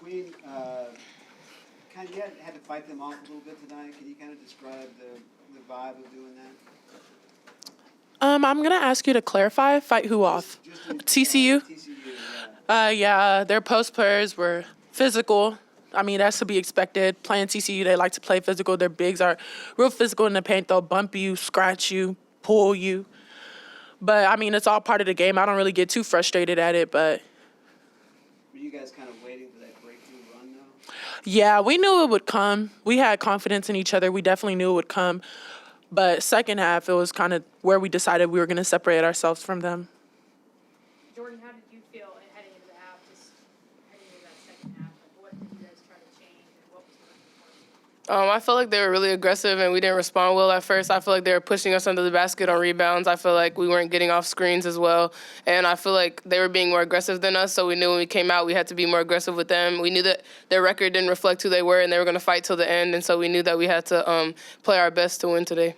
Queen, kind of had to fight them off a little bit tonight. Can you kind of describe the vibe of doing that? I'm going to ask you to clarify. Fight who off? TCU? TCU, Yeah, their post players were physical. I mean, that's to be expected. Playing TCU, they like to play physical. Their bigs are real physical in the paint. They'll bump you, scratch you, pull you. But, I mean, it's all part of the game. I don't really get too frustrated at it, but... Were you guys kind of waiting for that breakthrough run, though? Yeah, we knew it would come. We had confidence in each other. We definitely knew it would come. But second half, it was kind of where we decided we were going to separate ourselves from them. Jordan, how did you feel heading into the half, just heading into that second half? Like, what did you guys try to change, and what was working for you? I felt like they were really aggressive, and we didn't respond well at first. I feel like they were pushing us under the basket on rebounds. I feel like we weren't getting off screens as well. And I feel like they were being more aggressive than us, so we knew when we came out we had to be more aggressive with them. We knew that their record didn't reflect who they were, and they were going to fight till the end. And so we knew that we had to play our best to win today.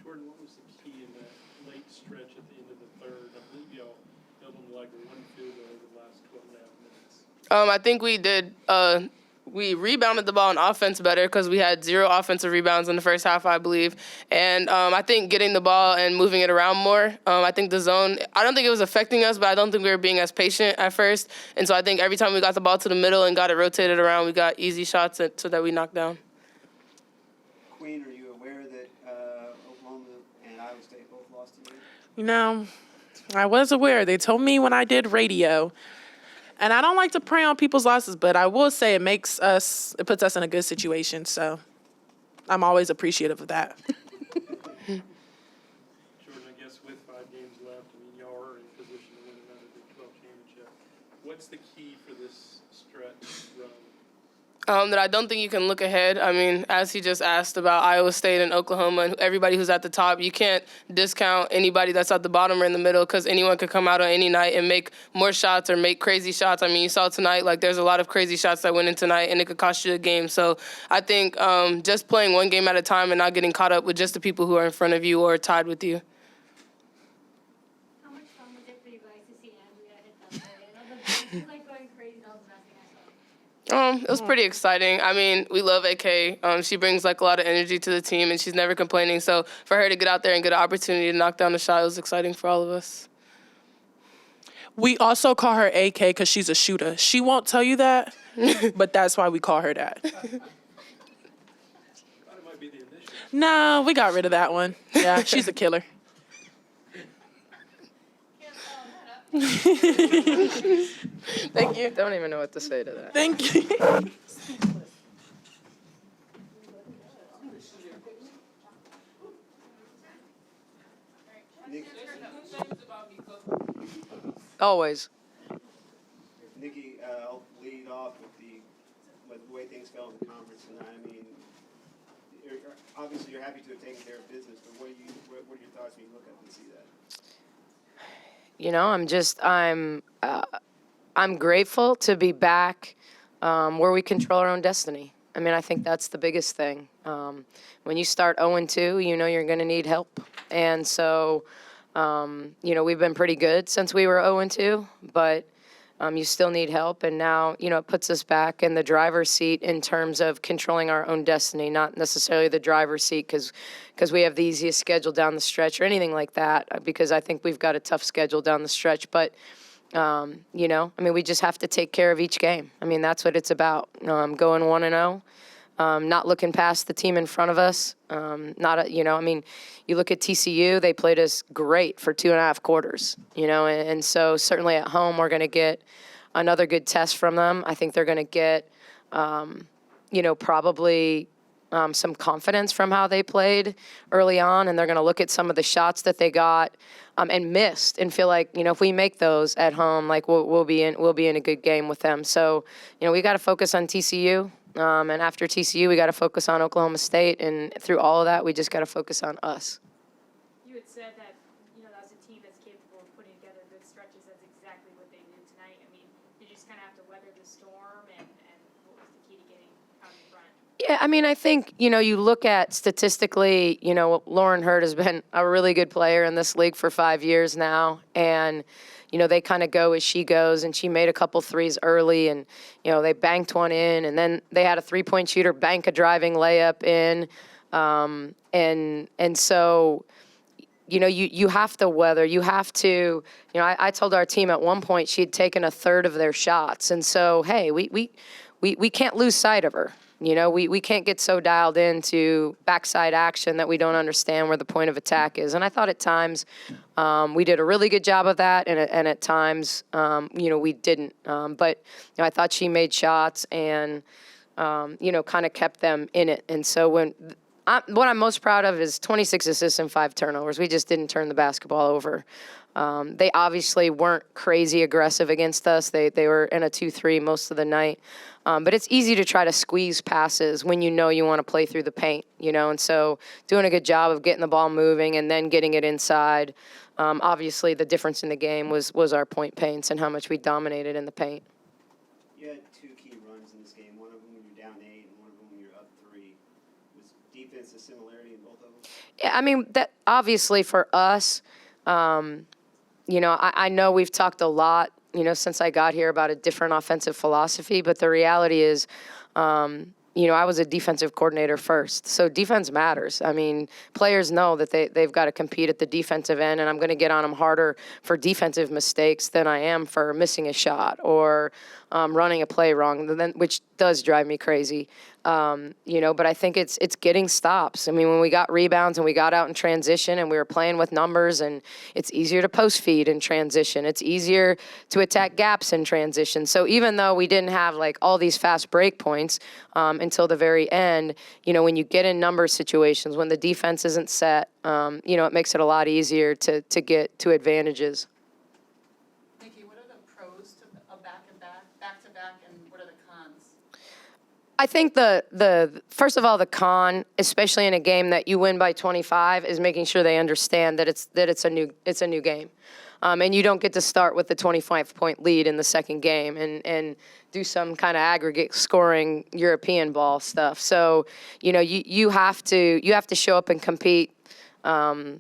Jordan, what was the key in that late stretch at the end of the third? I believe y'all held them to like one field goal over the last 12 and a half minutes. I think we did. We rebounded the ball on offense better because we had 0 offensive rebounds in the first half, I believe. And I think getting the ball and moving it around more, I think the zone, I don't think it was affecting us, but I don't think we were being as patient at first. And so I think every time we got the ball to the middle and got it rotated around, we got easy shots so that we knocked down. Queen, are you aware that Oklahoma and Iowa State both lost today? You know, I was aware. They told me when I did radio. And I don't like to prey on people's losses, but I will say it puts us in a good situation. So I'm always appreciative of that. Jordan, I guess with 5 games left, I mean, y'all are in position to win another Big 12 championship. What's the key for this stretch run? That I don't think you can look ahead. I mean, as he just asked about Iowa State and Oklahoma and everybody who's at the top, you can't discount anybody that's at the bottom or in the middle because anyone could come out on any night and make more shots or make crazy shots. I mean, you saw tonight, like, there's a lot of crazy shots that went in tonight, and it could cost you a game. So I think just playing one game at a time and not getting caught up with just the people who are in front of you or tied with you. How much fun was it for you guys to see Andrea hit that play? Like going crazy. That was the best thing I saw. It was pretty exciting. I mean, we love AK. She brings like a lot of energy to the team, and she's never complaining. So for her to get out there and get an opportunity to knock down the shot was exciting for all of us. We also call her AK because she's a shooter. She won't tell you that, but that's why we call her that. I thought it might be the initial. No, we got rid of that one. Yeah, she's a killer. Thank you. Don't even know what to say to that. Thank you. Always. Nikki, I'll lead off with the way things fell in the conference tonight. I mean, obviously you're happy to have taken care of business, but what are your thoughts when you look up and see that? You know, I'm grateful to be back where we control our own destiny. I mean, I think that's the biggest thing. When you start 0-2, you know you're going to need help. And so, you know, we've been pretty good since we were 0-2, but you still need help. And now, you know, it puts us back in the driver's seat in terms of controlling our own destiny, not necessarily the driver's seat because we have the easiest schedule down the stretch or anything like that, because I think we've got a tough schedule down the stretch. But, you know, I mean, we just have to take care of each game. I mean, that's what it's about, going 1-0. Not looking past the team in front of us. You know, I mean, you look at TCU, they played us great for 2.5 quarters, you know, and so certainly at home we're going to get another good test from them. I think they're going to get, you know, probably some confidence from how they played early on, and they're going to look at some of the shots that they got and missed and feel like, you know, if we make those at home, like we'll be in a good game with them. So, you know, we got to focus on TCU. And after TCU, we got to focus on Oklahoma State. And through all of that, we just got to focus on us. You had said that, you know, that's a team that's capable of putting together good stretches. That's exactly what they did tonight. I mean, you just kind of have to weather the storm, and what was the key to getting out in front? Yeah, I mean, I think, you look at statistically, Lauren Hurd has been a really good player in this league for 5 years now. And, they kind of go as she goes. And she made a couple threes early and, they banked one in. And then they had a 3-point shooter bank a driving layup in. And so, you have to weather. You have to, I told our team at one point she had taken a third of their shots. And so, hey, we can't lose sight of her. We can't get so dialed into backside action that we don't understand where the point of attack is. And I thought at times we did a really good job of that, and at times, we didn't. But I thought she made shots and, kind of kept them in it. And so what I'm most proud of is 26 assists and 5 turnovers. We just didn't turn the basketball over. They obviously weren't crazy aggressive against us. They were in a 2-3 most of the night. But it's easy to try to squeeze passes when you want to play through the paint, and so doing a good job of getting the ball moving and then getting it inside. Obviously, the difference in the game was our point paints and how much we dominated in the paint. You had 2 key runs in this game, one of them when you're down 8 and one of them when you're up 3. Was defense a similarity in both of them? Yeah, I mean, that obviously for us, I know we've talked a lot, since I got here about a different offensive philosophy, but the reality is, I was a defensive coordinator first. So defense matters. I mean, players know that they've got to compete at the defensive end, and I'm going to get on them harder for defensive mistakes than I am for missing a shot or running a play wrong, which does drive me crazy. But I think it's getting stops. I mean, when we got rebounds and we got out in transition and we were playing with numbers, and it's easier to post feed in transition. It's easier to attack gaps in transition. So even though we didn't have like all these fast break points until the very end, when you get in number situations, when the defense isn't set, it makes it a lot easier to get to advantages. Nikki, what are the pros to a back-to-back, and what are the cons? I think the first of all, the con, especially in a game that you win by 25, is making sure they understand that it's a new game, and you don't get to start with the 25-point lead in the second game and do some kind of aggregate scoring European ball stuff. So you have to show up and compete, like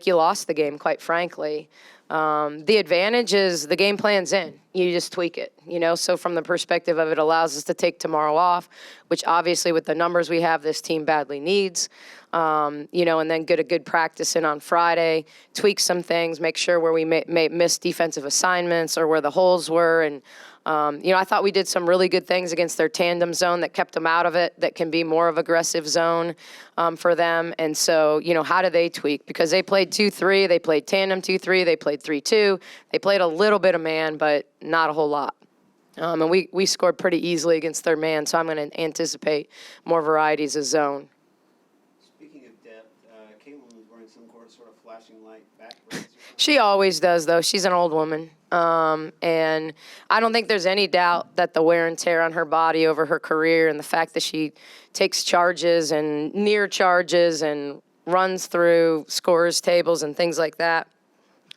you lost the game, quite frankly. The advantage is the game plan's in. You just tweak it, So from the perspective of it allows us to take tomorrow off, which obviously with the numbers we have, this team badly needs. And then get a good practice in on Friday, tweak some things, make sure where we may miss defensive assignments or where the holes were. And, I thought we did some really good things against their tandem zone that kept them out of it, that can be more of aggressive zone for them. And so, how do they tweak? Because they played 2-3, they played tandem 2-3, they played 3-2. They played a little bit of man, but not a whole lot. And we scored pretty easily against their man, so I'm going to anticipate more varieties of zone. Speaking of depth, Caitlin was wearing some sort of flashing light back brace or something. She always does, though. She's an old woman. And I don't think there's any doubt that the wear and tear on her body over her career and the fact that she takes charges and near charges and runs through scores tables and things like that.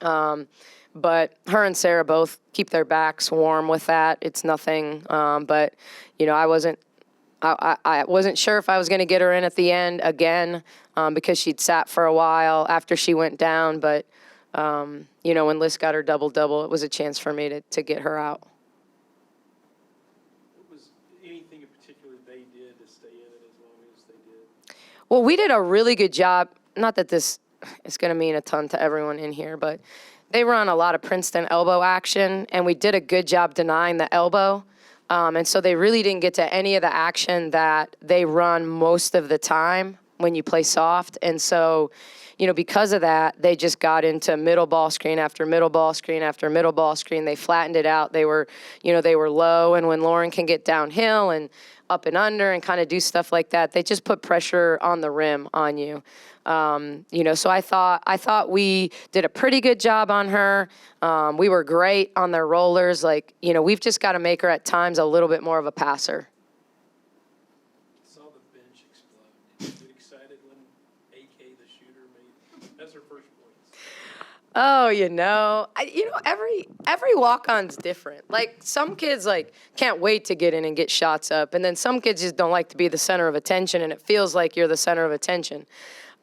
But her and Sarah both keep their backs warm with that. It's nothing. But, I wasn't sure if I was going to get her in at the end again because she'd sat for a while after she went down. But, when Liz got her double-double, it was a chance for me to get her out. Was anything in particular they did to stay in it as long as they did? Well, we did a really good job. Not that this is going to mean a ton to everyone in here, but they run a lot of Princeton elbow action, and we did a good job denying the elbow. And so they really didn't get to any of the action that they run most of the time when you play soft. And so, because of that, they just got into middle ball screen after middle ball screen after middle ball screen. They flattened it out. They were low. And when Lauren can get downhill and up and under and kind of do stuff like that, they just put pressure on the rim on you. So I thought we did a pretty good job on her. We were great on their rollers. We've just got to make her at times a little bit more of a passer. Saw the bench explode. Did you get excited when AK, the shooter, that's her first points? Oh, every walk-on's different. Like some kids like can't wait to get in and get shots up, and then some kids just don't like to be the center of attention, and it feels like you're the center of attention.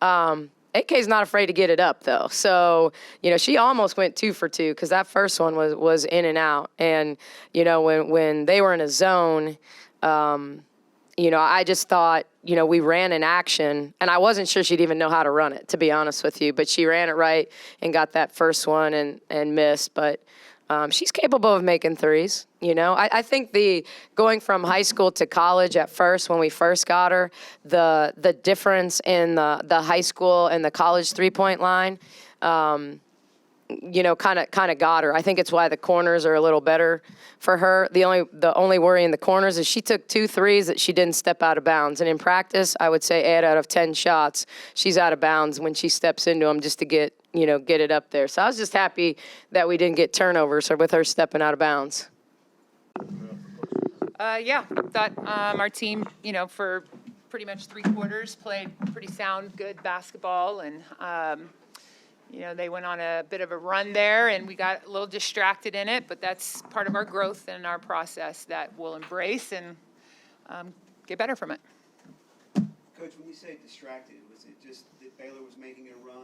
AK's not afraid to get it up though, so she almost went 2 for 2 because that first one was in and out, and when they were in a zone. I just thought, we ran an action, and I wasn't sure she'd even know how to run it, to be honest with you. But she ran it right and got that first one and missed. But she's capable of making threes. I think going from high school to college at first, when we first got her, the difference in the high school and the college 3-point line, kind of got her. I think it's why the corners are a little better for her. The only worry in the corners is she took 2 threes that she didn't step out of bounds. And in practice, I would say 8 out of 10 shots, she's out of bounds when she steps into them just to get it up there. So I was just happy that we didn't get turnovers or with her stepping out of bounds. Yeah, thought our team, for pretty much 3 quarters played pretty sound, good basketball, and they went on a bit of a run there, and we got a little distracted in it, but that's part of our growth and our process that we'll embrace and get better from it. Coach, when you say distracted, was it just that Baylor was making a run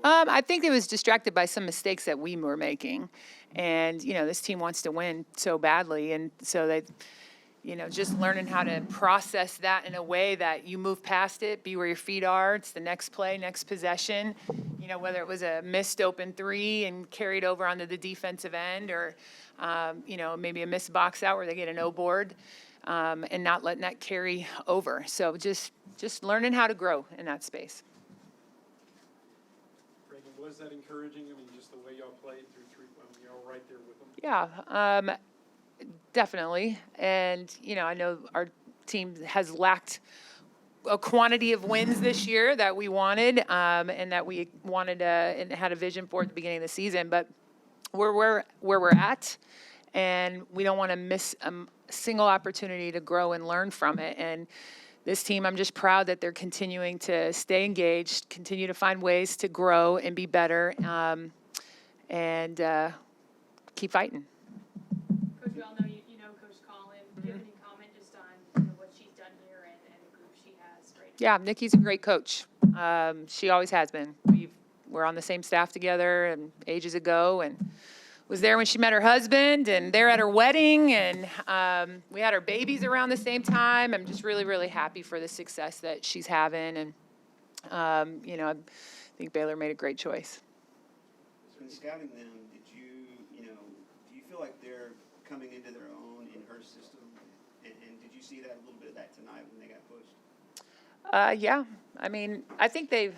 I think it was distracted by some mistakes that we were making, and this team wants to win so badly, and so they. Just learning how to process that in a way that you move past it, be where your feet are. It's the next play, next possession. Whether it was a missed open 3 and carried over onto the defensive end, or maybe a missed box out where they get an O board, and not letting that carry over. So just learning how to grow in that space. Reagan, was that encouraging? I mean, just the way y'all played through 3, y'all right there with them. Yeah. Definitely. And, I know our team has lacked a quantity of wins this year that we wanted, and that we wanted and had a vision for at the beginning of the season. But where we're at, and we don't want to miss a single opportunity to grow and learn from it. And this team, I'm just proud that they're continuing to stay engaged, continue to find ways to grow and be better, and keep fighting. Coach, we all know you know Coach Collen. Do you have any comment just on what she's done here and the group she has right now? Yeah, Nikki's a great coach. She always has been. We're on the same staff together and ages ago, and was there when she met her husband, and there at her wedding, and we had our babies around the same time. I'm just really, really happy for the success that she's having, and I think Baylor made a great choice. So in scouting them, do you feel like they're coming into their own in her system? And did you see that a little bit of that tonight when they got pushed? Yeah, I mean, I think they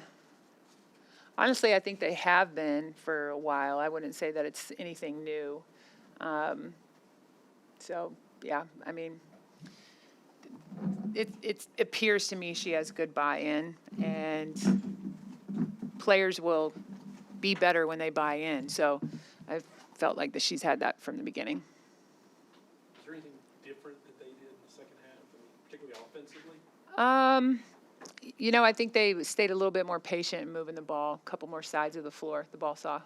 have been for a while. I wouldn't say that it's anything new. So, yeah, I mean, it appears to me she has good buy-in, and players will be better when they buy in. So I've felt like that she's had that from the beginning. Is there anything different that they did in the second half, particularly offensively? I think they stayed a little bit more patient in moving the ball, a couple more sides of the floor, the ball saw.